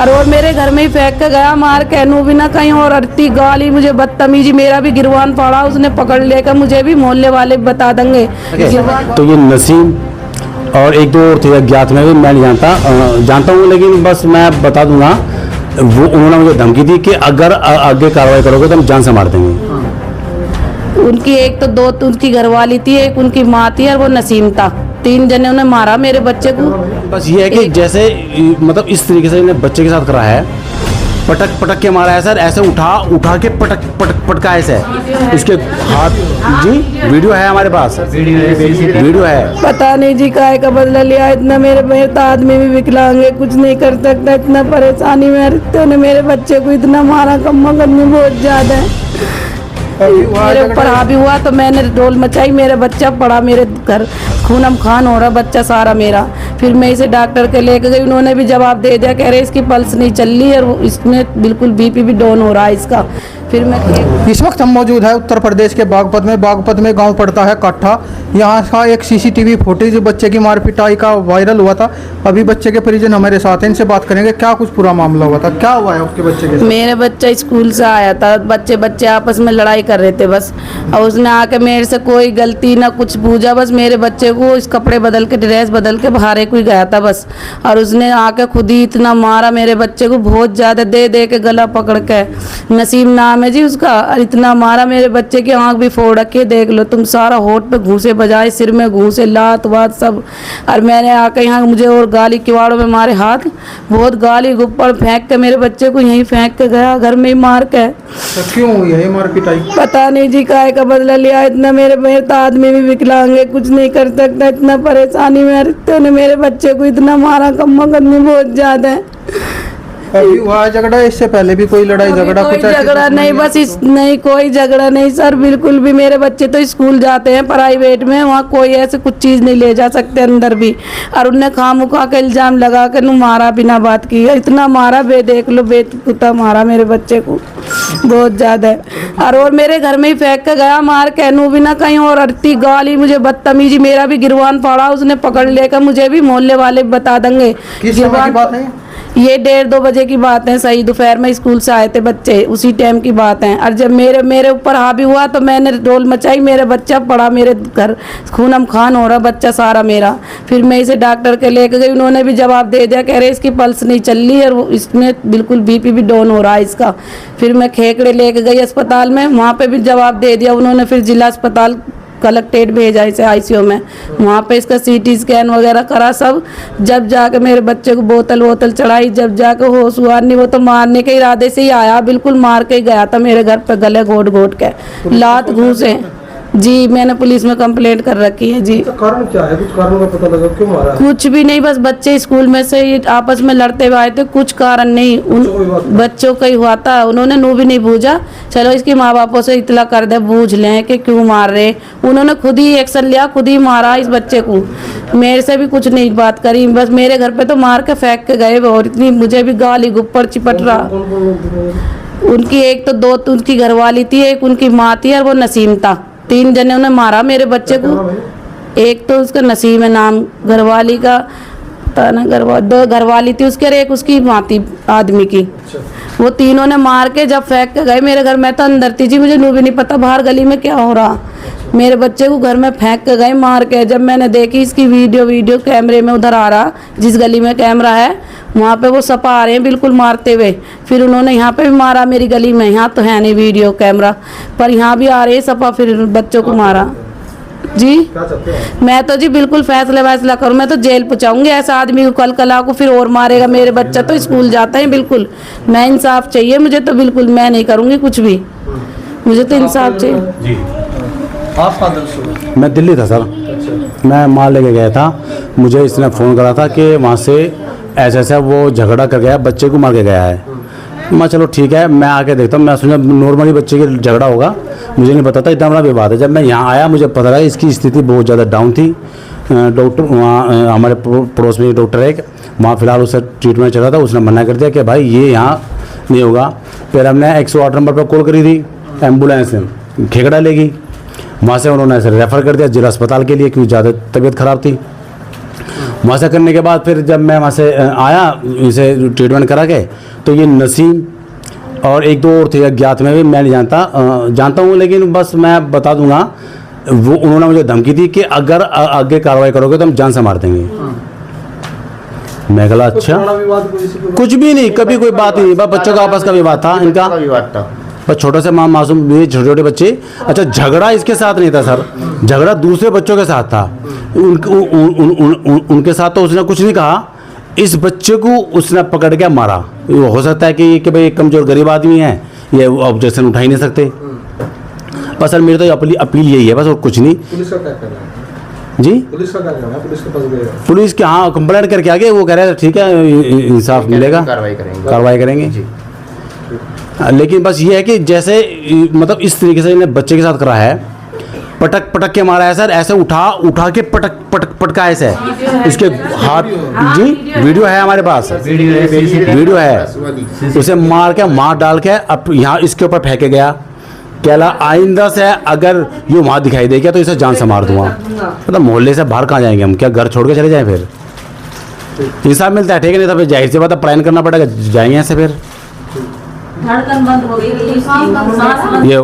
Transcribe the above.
और मेरे घर में ही फेंक के गया मार के, नू भी ना कहीं और अड़ती गाली मुझे बदतमीजी, मेरा भी गिरवान पड़ा, उसने पकड़ लेकर मुझे भी मोहल्ले वाले बता देंगे। तो ये नसीम और एक दो और थे अज्ञात में भी मैं नहीं जानता हूँ, लेकिन बस मैं बता दूंगा वो उन्होंने मुझे धमकी दी कि अगर आगे कार्रवाई करोगे तो हम जान से मार देंगे। उनकी एक तो दो उनकी घरवाली थी, एक उनकी माँ थी और वो नसीम था, 3 जने उन्हें मारा मेरे बच्चे को। बस ये है कि जैसे मतलब इस तरीके से इन्हें बच्चे के साथ करा है, पटक पटक के मारा है सर, ऐसे उठा के पटका ऐसे इसके हाथ। जी वीडियो है हमारे पास, वीडियो है। पता नहीं जी काहे का बदला लिया इतना, मेरे तो आदमी भी विकलांग है, कुछ नहीं कर सकता, इतना परेशानी में रहते ने मेरे बच्चे को इतना मारा, कम्मा करनी बहुत ज्यादा है। मेरे ऊपर हावी हुआ तो मैंने डोल मचाई, मेरा बच्चा पड़ा मेरे घर, खूनम खान हो रहा बच्चा सारा मेरा। फिर मैं इसे डॉक्टर के लेके गई, उन्होंने भी जवाब दे दिया, कह रहे इसकी पल्स नहीं चल रही है और इसमें बिल्कुल बीपी भी डाउन हो रहा है इसका। फिर मैं इस वक्त हम मौजूद है उत्तर प्रदेश के बागपत में गांव पड़ता है काठा। यहाँ का एक सीसीटीवी फुटेज बच्चे की मार पिटाई का वायरल हुआ था। अभी बच्चे के परिजन हमारे साथ हैं, इनसे बात करेंगे क्या कुछ पूरा मामला हुआ था, क्या हुआ है आपके बच्चे के साथ? मेरा बच्चा स्कूल से आया था, बच्चे आपस में लड़ाई कर रहे थे बस, और उसने आके मेरे से कोई गलती ना कुछ पूछा, बस मेरे बच्चे को इस कपड़े बदल के ड्रेस बदल के बाहर कोई गया था बस, और उसने आके खुद ही इतना मारा मेरे बच्चे को, बहुत ज़्यादा दे के गला पकड़ के, नसीम नाम है जी उसका, और इतना मारा मेरे बच्चे की आंख भी फोड़ रखी है, देख लो तुम, सारा होठ पे घूंसे बजाए, सिर में घूंसे, लात वात सब। और मैंने आके यहाँ मुझे और गाली किवाड़ों में मारे हाथ, बहुत गाली गुप्पड़ फेंक के मेरे बच्चे को यहीं फेंक के गया, घर में ही मार के। तो क्यों हुई है मार पिटाई? पता नहीं जी काहे का बदला लिया इतना, मेरे तो आदमी भी विकलांग है, कुछ नहीं कर सकता, इतना परेशानी में रहते ने मेरे बच्चे को इतना मारा, कम्मा करनी बहुत ज्यादा है। अभी हुआ झगड़ा, इससे पहले भी कोई लड़ाई झगड़ा? कोई झगड़ा नहीं, बस नहीं कोई झगड़ा नहीं सर, बिल्कुल भी। मेरे बच्चे तो स्कूल जाते हैं प्राइवेट में, वहाँ कोई ऐसे कुछ चीज़ नहीं ले जा सकते अंदर भी, और उनने खामुखा का इल्जाम लगा कर मारा, बिना बात की इतना मारा, देख लो बेकुता मारा मेरे बच्चे को बहुत ज़्यादा है। और मेरे घर में ही फेंक के गया मार के, नू भी ना कहीं और अड़ती गाली मुझे बदतमीजी, मेरा भी गिरवान पड़ा, उसने पकड़ लेकर मुझे भी मोहल्ले वाले बता देंगे। ये 1:30-2 बजे की बात है, सही दोपहर में स्कूल से आए थे बच्चे, उसी टाइम की बात है। और जब मेरे ऊपर हावी हुआ तो मैंने डोल मचाई, मेरा बच्चा पड़ा मेरे घर, खूनम खान हो रहा बच्चा सारा मेरा। फिर मैं इसे डॉक्टर के लेके गई, उन्होंने भी जवाब दे दिया, कह रहे इसकी पल्स नहीं चल रही है और इसमें बिल्कुल बीपी भी डाउन हो रहा है इसका। फिर मैं खेकड़े लेके गई अस्पताल में, वहाँ पर भी जवाब दे दिया उन्होंने, फिर जिला अस्पताल कलेक्टेड भेजा इसे आईसीयू में, वहाँ पे इसका सीटी स्कैन वगैरह करा सब, जब जाके मेरे बच्चे को बोतल चढ़ाई, जब जाके होश हुआ नहीं, वो तो मारने के इरादे से ही आया, बिल्कुल मार के ही गया था मेरे घर पे, गले घोट के लात घूसे। जी मैंने पुलिस में कंप्लेंट कर रखी है जी। तो कारण क्या है, कुछ कारणों का पता लगा क्यों मारा? कुछ भी नहीं, बस बच्चे स्कूल में से आपस में लड़ते हुए आए थे, कुछ कारण नहीं, उन बच्चों का ही हुआ था, उन्होंने नू भी नहीं पूछा, चलो इसके माँ बापों से इतला कर दे, पूछ लें कि क्यों मार रहे, उन्होंने खुद ही एक्शन लिया, खुद ही मारा इस बच्चे को, मेरे से भी कुछ नहीं बात करी, बस मेरे घर पे तो मार के फेंक के गए, और इतनी मुझे भी गाली गुप्पड़ चिपट रहा। उनकी एक तो दो उनकी घरवाली थी, एक उनकी माँ थी और वो नसीम था, 3 जने उन्हें मारा मेरे बच्चे को। एक तो उसका नसीम है नाम, घरवाली का पता ना, दो घरवाली थी उसके, और एक उसकी माँ थी आदमी की। वो तीनों ने मार के जब फेंक के गए मेरे घर, मैं तो अंदर थी जी, मुझे नू भी नहीं पता बाहर गली में क्या हो रहा, मेरे बच्चे को घर में फेंक के गए मार के। जब मैंने देखी इसकी वीडियो कैमरे में उधर आ रहा, जिस गली में कैमरा है वहाँ पे वो सपा आ रहे हैं बिल्कुल मारते हुए, फिर उन्होंने यहाँ पे भी मारा मेरी गली में, यहाँ तो है नहीं वीडियो कैमरा पर यहाँ भी आ रहे हैं सपा, फिर बच्चों को मारा। जी मैं तो जी बिल्कुल फैसला करूँ, मैं तो जेल पहुँचाऊंगी ऐसा आदमी को, कल कला को फिर और मारेगा, मेरे बच्चा तो स्कूल जाता है, बिल्कुल मैं इंसाफ चाहिए मुझे, तो बिल्कुल मैं नहीं करूँगी कुछ भी, मुझे तो इंसाफ चाहिए। जी आप कहाँ? मैं दिल्ली था सर, मैं माल लेके गया था, मुझे इसने फ़ोन करा था कि वहाँ से ऐसा वो झगड़ा कर गया, बच्चे को मार के गया है। मैं चलो ठीक है, मैं आके देखता हूँ, मैं सोचा नॉर्मली बच्चे की झगड़ा होगा, मुझे नहीं पता था इतना बड़ा विवाद है। जब मैं यहाँ आया मुझे पता लगा इसकी स्थिति बहुत ज़्यादा डाउन थी। डॉक्टर वहाँ हमारे पड़ोस में डॉक्टर है, वहाँ फ़िलहाल उससे ट्रीटमेंट चल रहा था, उसने मना कर दिया कि भाई ये यहाँ नहीं होगा। फिर हमने 108 नंबर पर कॉल करी थी, एम्बुलेंस खेकड़ा लेगी, वहाँ से उन्होंने ऐसे रेफ़र कर दिया जिला अस्पताल के लिए, क्योंकि ज़्यादा तबीयत ख़राब थी। वहाँ से करने के बाद फिर जब मैं वहाँ से आया, इसे ट्रीटमेंट करा के, तो ये नसीम और एक दो और थे अज्ञात में भी, मैं नहीं जानता हूँ, लेकिन बस मैं बता दूंगा, वो उन्होंने मुझे धमकी दी कि अगर आगे कार्रवाई करोगे तो हम जान से मार देंगे। मैं कहा अच्छा, कुछ भी नहीं, कभी कोई बात नहीं, बस बच्चों का आपस का विवाद था इनका, बस छोटे से मासूम ये छोटे छोटे बच्चे। अच्छा, झगड़ा इसके साथ नहीं था सर, झगड़ा दूसरे बच्चों के साथ था। उनके साथ तो उसने कुछ नहीं कहा, इस बच्चे को उसने पकड़ के मारा। हो सकता है कि भाई कमजोर गरीब आदमी है, ये ऑब्जेक्शन उठा ही नहीं सकते। बस सर मेरी तो अपील यही है बस, और कुछ नहीं। पुलिस का क्या कहना है जी? पुलिस का क्या कहना है? पुलिस के पास गए? पुलिस के हाँ कंप्लेंट करके आगे, वो कह रहे हैं ठीक है इंसाफ मिलेगा, कार्रवाई करेंगे। लेकिन बस ये है कि जैसे मतलब इस तरीके से इन्हें बच्चे के साथ करा है, पटक पटक के मारा है सर, ऐसे उठा के पटका ऐसे, इसके हाथ। जी वीडियो है हमारे पास, वीडियो है, उसे मार डाल के अब यहाँ इसके ऊपर फेंके गया। कहला आइंदा से अगर ये वहाँ दिखाई देगा तो इसे जान से मार दूंगा। मतलब मोहल्ले से बाहर कहाँ जाएंगे हम, क्या घर छोड़ के चले जाएं? फिर इंसाफ मिलता है ठीक है, नहीं तो फिर जाहिर सी बात है प्लान करना पड़ेगा, जाएंगे ऐसे फिर धड़कन बंद हो गई, ये